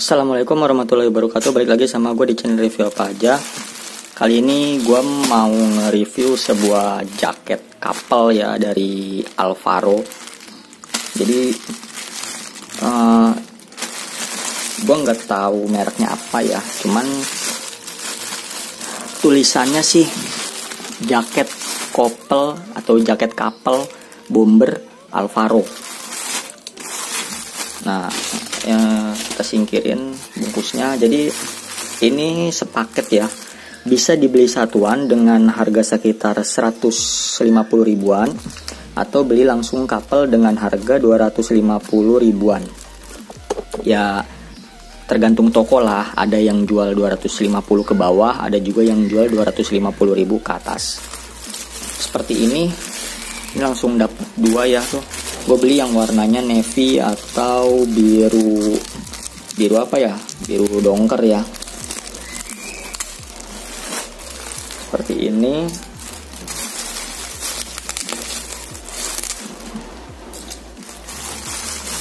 Assalamualaikum warahmatullahi wabarakatuh. Balik lagi sama gue di channel review apa aja. Kali ini gue mau nge-review sebuah jaket couple ya dari Alvaro. Jadi gue nggak tahu mereknya apa ya, cuman tulisannya sih jaket couple atau jaket couple bomber Alvaro. Nah, kita singkirin bungkusnya. Jadi ini sepaket ya, bisa dibeli satuan dengan harga sekitar 150 ribuan atau beli langsung couple dengan harga 250 ribuan ya, tergantung toko lah. Ada yang jual 250 ke bawah, ada juga yang jual 250 ribu ke atas. Seperti ini langsung dapat dua ya tuh. Gue beli yang warnanya navy atau biru apa ya, biru dongker ya, seperti ini.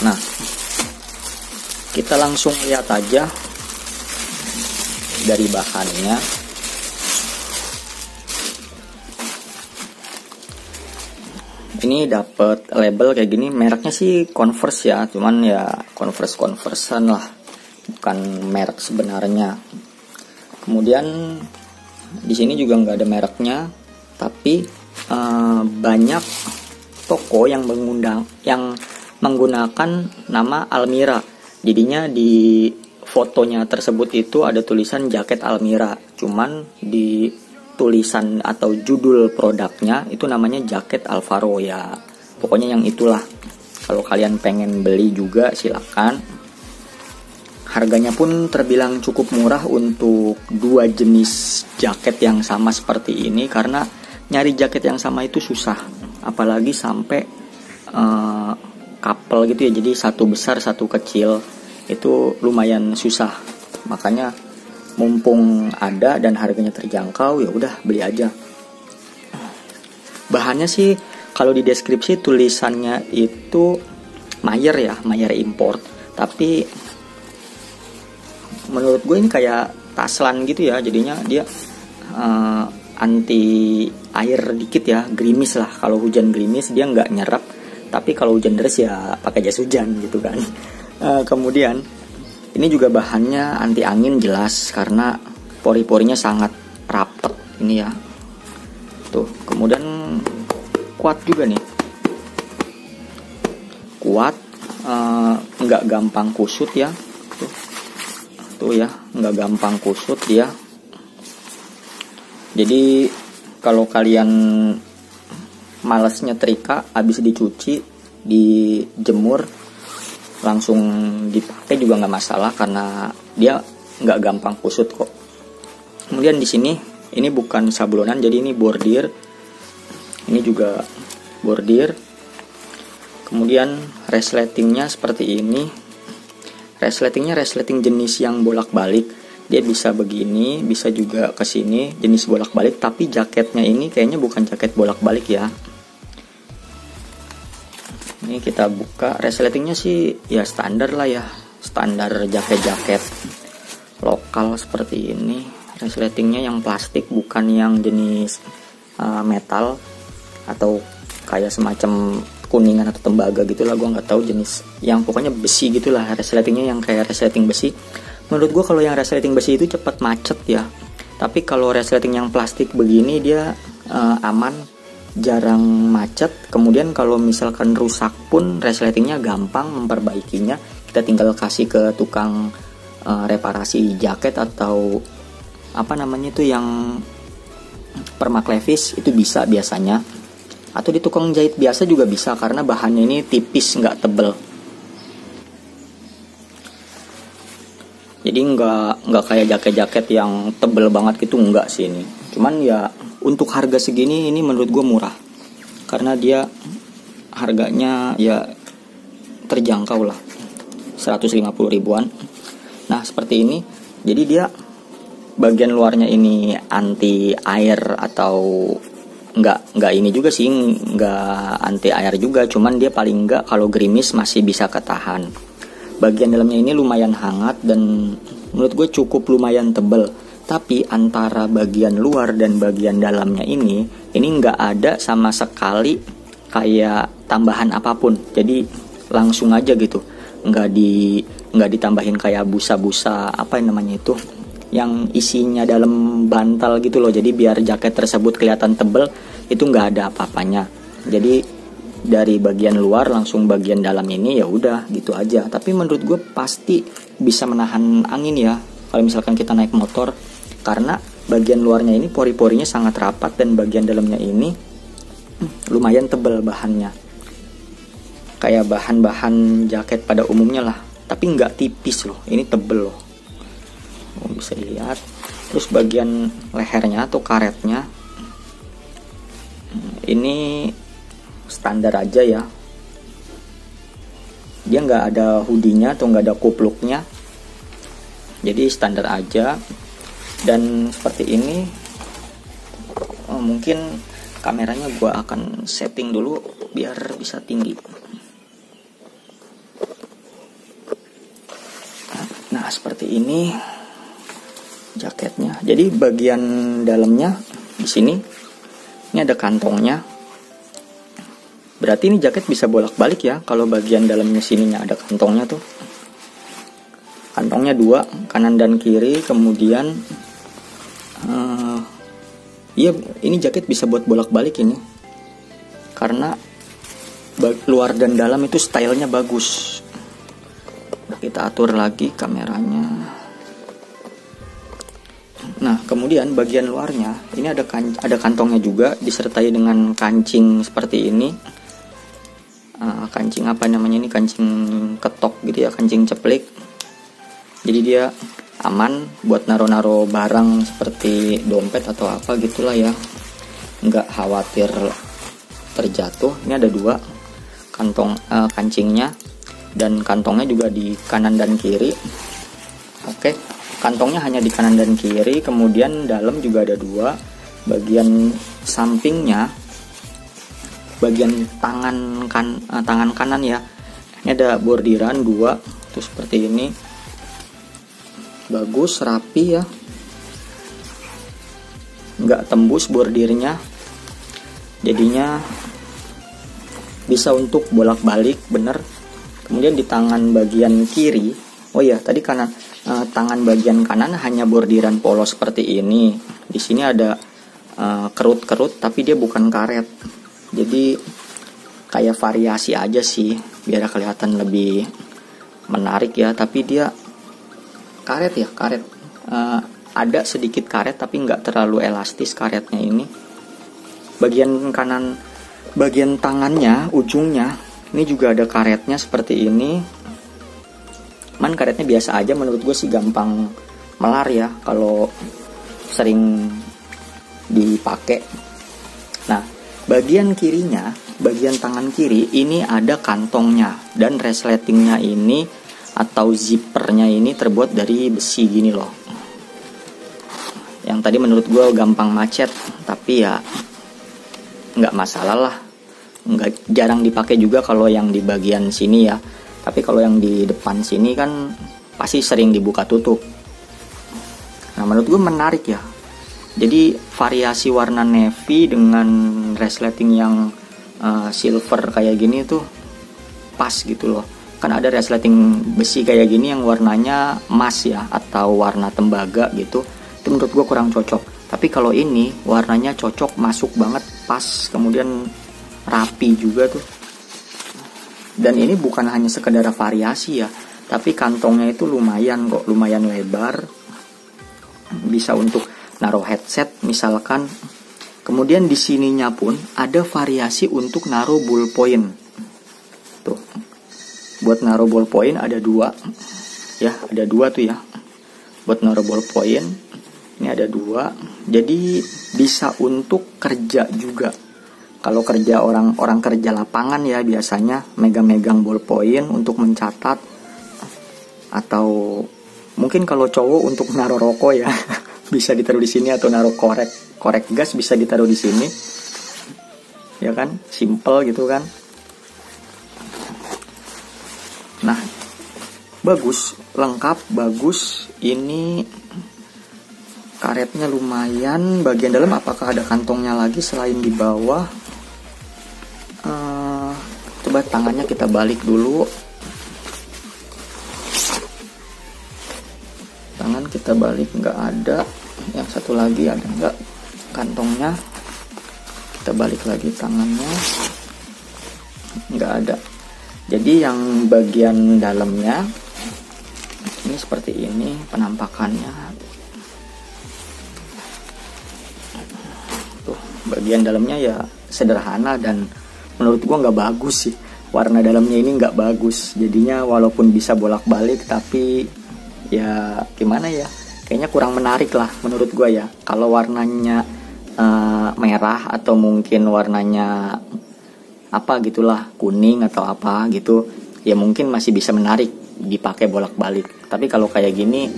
Nah, kita langsung lihat aja dari bahannya. Ini dapat label kayak gini, mereknya sih Converse ya, cuman ya Converse-Conversean lah, bukan merek sebenarnya. Kemudian di sini juga nggak ada mereknya, tapi banyak toko yang menggunakan nama Almira. Jadinya di fotonya tersebut itu ada tulisan jaket Almira, cuman di tulisan atau judul produknya itu namanya jaket Alvaro ya. Pokoknya yang itulah. Kalau kalian pengen beli juga silakan. Harganya pun terbilang cukup murah untuk dua jenis jaket yang sama seperti ini, karena nyari jaket yang sama itu susah, apalagi sampai couple gitu ya. Jadi satu besar satu kecil itu lumayan susah. Makanya mumpung ada dan harganya terjangkau, ya udah beli aja. Bahannya sih kalau di deskripsi tulisannya itu Mayer ya, Mayer import. Tapi menurut gue ini kayak Taslan gitu ya, jadinya dia anti air dikit ya, gerimis lah. Kalau hujan gerimis dia nggak nyerap, tapi kalau hujan deras ya pakai jas hujan gitu kan. Kemudian ini juga bahannya anti angin jelas, karena pori-porinya sangat rapet ini ya. Tuh, kemudian kuat juga nih. Kuat, nggak gampang kusut ya. Tuh ya, nggak gampang kusut dia. Jadi kalau kalian males nyetrika, habis dicuci, dijemur, langsung dipakai juga nggak masalah, karena dia nggak gampang kusut kok. Kemudian di sini ini bukan sablonan, jadi ini bordir. Ini juga bordir. Kemudian resletingnya seperti ini. Resletingnya resleting jenis yang bolak-balik. Dia bisa begini, bisa juga ke sini, jenis bolak-balik. Tapi jaketnya ini kayaknya bukan jaket bolak-balik ya. Ini kita buka, resletingnya sih ya standar lah ya, standar jaket-jaket lokal seperti ini. Resletingnya yang plastik, bukan yang jenis metal atau kayak semacam kuningan atau tembaga gitulah, gue nggak tahu jenis, yang pokoknya besi gitulah. Resletingnya yang kayak resleting besi. Menurut gue kalau yang resleting besi itu cepat macet ya, tapi kalau resleting yang plastik begini dia aman, jarang macet. Kemudian kalau misalkan rusak pun resletingnya gampang memperbaikinya. Kita tinggal kasih ke tukang reparasi jaket atau apa namanya itu yang permak levis, itu bisa biasanya. Atau di tukang jahit biasa juga bisa, karena bahannya ini tipis, nggak tebel. Jadi nggak kayak jaket-jaket yang tebel banget gitu, nggak sih ini. Cuman ya untuk harga segini ini menurut gue murah, karena dia harganya ya terjangkau lah, 150 ribuan. Nah seperti ini. Jadi dia bagian luarnya ini anti air, atau nggak ini juga sih, nggak anti air juga, cuman dia paling nggak kalau gerimis masih bisa ketahan. bagian dalamnya ini lumayan hangat dan menurut gue cukup lumayan tebel. Tapi antara bagian luar dan bagian dalamnya ini nggak ada sama sekali kayak tambahan apapun. Jadi langsung aja gitu, nggak ditambahin kayak busa-busa apa yang namanya itu, yang isinya dalam bantal gitu loh. Jadi biar jaket tersebut kelihatan tebel, itu nggak ada apa-apanya. Jadi dari bagian luar langsung bagian dalam ini ya udah gitu aja. Tapi menurut gue pasti bisa menahan angin ya kalau misalkan kita naik motor, karena bagian luarnya ini pori-porinya sangat rapat dan bagian dalamnya ini lumayan tebal bahannya, kayak bahan-bahan jaket pada umumnya lah. Tapi nggak tipis loh, ini tebel loh. Bisa dilihat. Terus bagian lehernya atau karetnya ini standar aja ya, dia nggak ada hoodie-nya atau nggak ada kupluknya, jadi standar aja. Dan seperti ini, mungkin kameranya gue akan setting dulu biar bisa tinggi. Nah seperti ini jaketnya. Jadi bagian dalamnya di sini ini ada kantongnya. Berarti ini jaket bisa bolak-balik ya kalau bagian dalamnya sininya ada kantongnya tuh. Kantongnya 2, kanan dan kiri. Kemudian ini jaket bisa buat bolak-balik ini, karena luar dan dalam itu stylenya bagus. Nah, kita atur lagi kameranya. Nah kemudian bagian luarnya ini ada kantongnya juga, disertai dengan kancing seperti ini. Kancing apa namanya ini, kancing ketok gitu ya, kancing ceplik. Jadi dia aman buat naro-naro barang seperti dompet atau apa gitulah ya, nggak khawatir terjatuh. Ini ada 2 kantong kancingnya, dan kantongnya juga di kanan dan kiri. Oke, kantongnya hanya di kanan dan kiri. Kemudian dalam juga ada 2, bagian sampingnya, bagian tangan kanan ya, ini ada bordiran 2 tuh seperti ini. Bagus, rapi ya, nggak tembus bordirnya, jadinya bisa untuk bolak-balik bener. Kemudian di tangan bagian kiri, oh iya tadi tangan bagian kanan hanya bordiran polos seperti ini. Di sini ada kerut-kerut tapi dia bukan karet, jadi kayak variasi aja sih biar kelihatan lebih menarik ya. Tapi dia karet ya, ada sedikit karet tapi nggak terlalu elastis karetnya ini. Bagian kanan, bagian tangannya, ujungnya ini juga ada karetnya seperti ini. Man karetnya biasa aja, menurut gue sih gampang melar ya kalau sering dipakai. Nah bagian kirinya, bagian tangan kiri ini ada kantongnya, dan resletingnya ini atau zippernya ini terbuat dari besi gini loh. Yang tadi menurut gue gampang macet, tapi ya nggak masalah lah, jarang dipakai juga kalau yang di bagian sini ya. Tapi kalau yang di depan sini kan pasti sering dibuka tutup. Nah menurut gue menarik ya. Jadi variasi warna navy dengan resleting yang silver kayak gini tuh pas gitu loh. Kan ada resleting besi kayak gini yang warnanya emas ya, atau warna tembaga gitu. Itu menurut gue kurang cocok. Tapi kalau ini warnanya cocok, masuk banget, pas, kemudian rapi juga tuh. Dan ini bukan hanya sekedar variasi ya, tapi kantongnya itu lumayan kok, lumayan lebar. Bisa untuk naruh headset misalkan. Kemudian di sininya pun ada variasi untuk naruh ballpoint. Tuh. Buat naruh ballpoint ada 2 ya, ada 2 tuh ya, buat naruh ballpoint ini ada 2. Jadi bisa untuk kerja juga. Kalau kerja orang kerja lapangan ya, biasanya megang-megang ballpoint untuk mencatat, atau mungkin kalau cowok untuk naruh rokok ya bisa ditaruh di sini, atau naruh korek gas bisa ditaruh di sini ya kan, simple gitu kan. Nah bagus, lengkap, bagus. Ini karetnya lumayan. Bagian dalam apakah ada kantongnya lagi selain di bawah? Coba tangannya kita balik dulu. Tangan kita balik, nggak ada. Yang satu lagi ada nggak kantongnya? Kita balik lagi tangannya, nggak ada. Jadi yang bagian dalamnya ini seperti ini penampakannya. Tuh, bagian dalamnya ya sederhana dan menurut gua nggak bagus sih. Warna dalamnya ini nggak bagus. Jadinya walaupun bisa bolak-balik tapi ya gimana ya, kayaknya kurang menarik lah menurut gua ya. Kalau warnanya merah atau mungkin warnanya apa gitulah, kuning atau apa gitu, ya mungkin masih bisa menarik dipakai bolak-balik. Tapi kalau kayak gini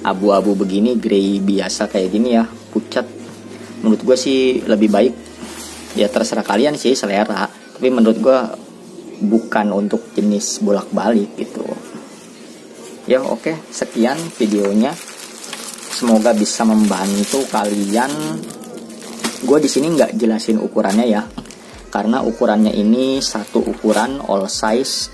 abu-abu begini, grey biasa kayak gini ya, pucat, menurut gue sih lebih baik, ya terserah kalian sih selera, tapi menurut gue bukan untuk jenis bolak-balik gitu ya. Oke, sekian videonya, semoga bisa membantu kalian. Gue di sini nggak jelasin ukurannya ya, karena ukurannya ini satu ukuran all size.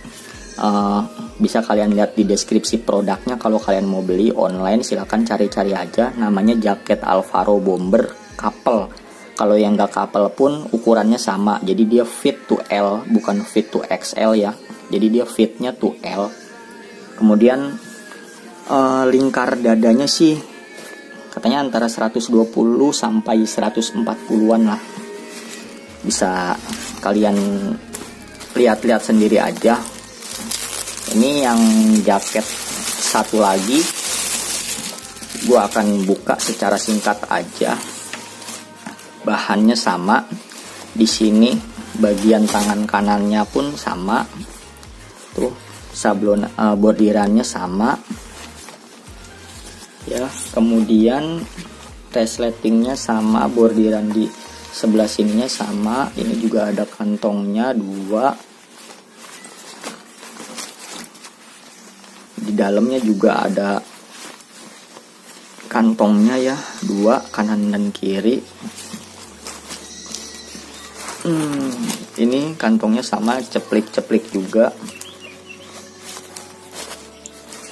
Bisa kalian lihat di deskripsi produknya. Kalau kalian mau beli online silahkan cari-cari aja, namanya jaket Alvaro Bomber couple. Kalau yang nggak couple pun ukurannya sama, jadi dia fit to L bukan fit to XL ya, jadi dia fitnya to L. Kemudian lingkar dadanya sih katanya antara 120 sampai 140-an lah. Bisa kalian lihat-lihat sendiri aja. Ini yang jaket satu lagi, gua akan buka secara singkat aja. Bahannya sama. Di sini bagian tangan kanannya pun sama. Tuh, sablon bordirannya sama. Ya, kemudian resletingnya sama, bordiran di sebelah sininya sama. Ini juga ada kantongnya 2. Di dalamnya juga ada kantongnya ya, 2 kanan dan kiri. Ini kantongnya sama, ceplik-ceplik juga.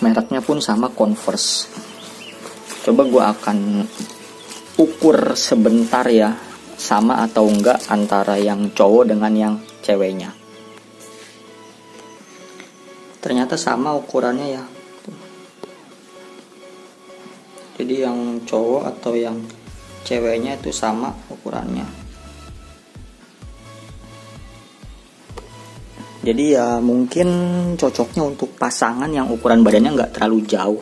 Mereknya pun sama, Converse. Coba gue akan ukur sebentar ya, sama atau enggak antara yang cowok dengan yang ceweknya. Ternyata sama ukurannya ya. Jadi yang cowok atau yang ceweknya itu sama ukurannya. Jadi ya mungkin cocoknya untuk pasangan yang ukuran badannya nggak terlalu jauh.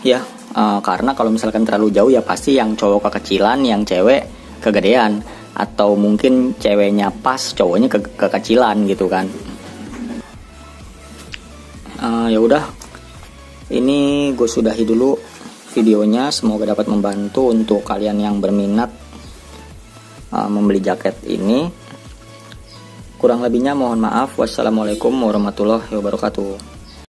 Ya, karena kalau misalkan terlalu jauh ya pasti yang cowok kekecilan, yang cewek kegedean, atau mungkin ceweknya pas, cowoknya kekecilan gitu kan. Ya udah, ini gue sudahi dulu videonya. Semoga dapat membantu untuk kalian yang berminat membeli jaket ini. Kurang lebihnya mohon maaf. Wassalamualaikum warahmatullahi wabarakatuh.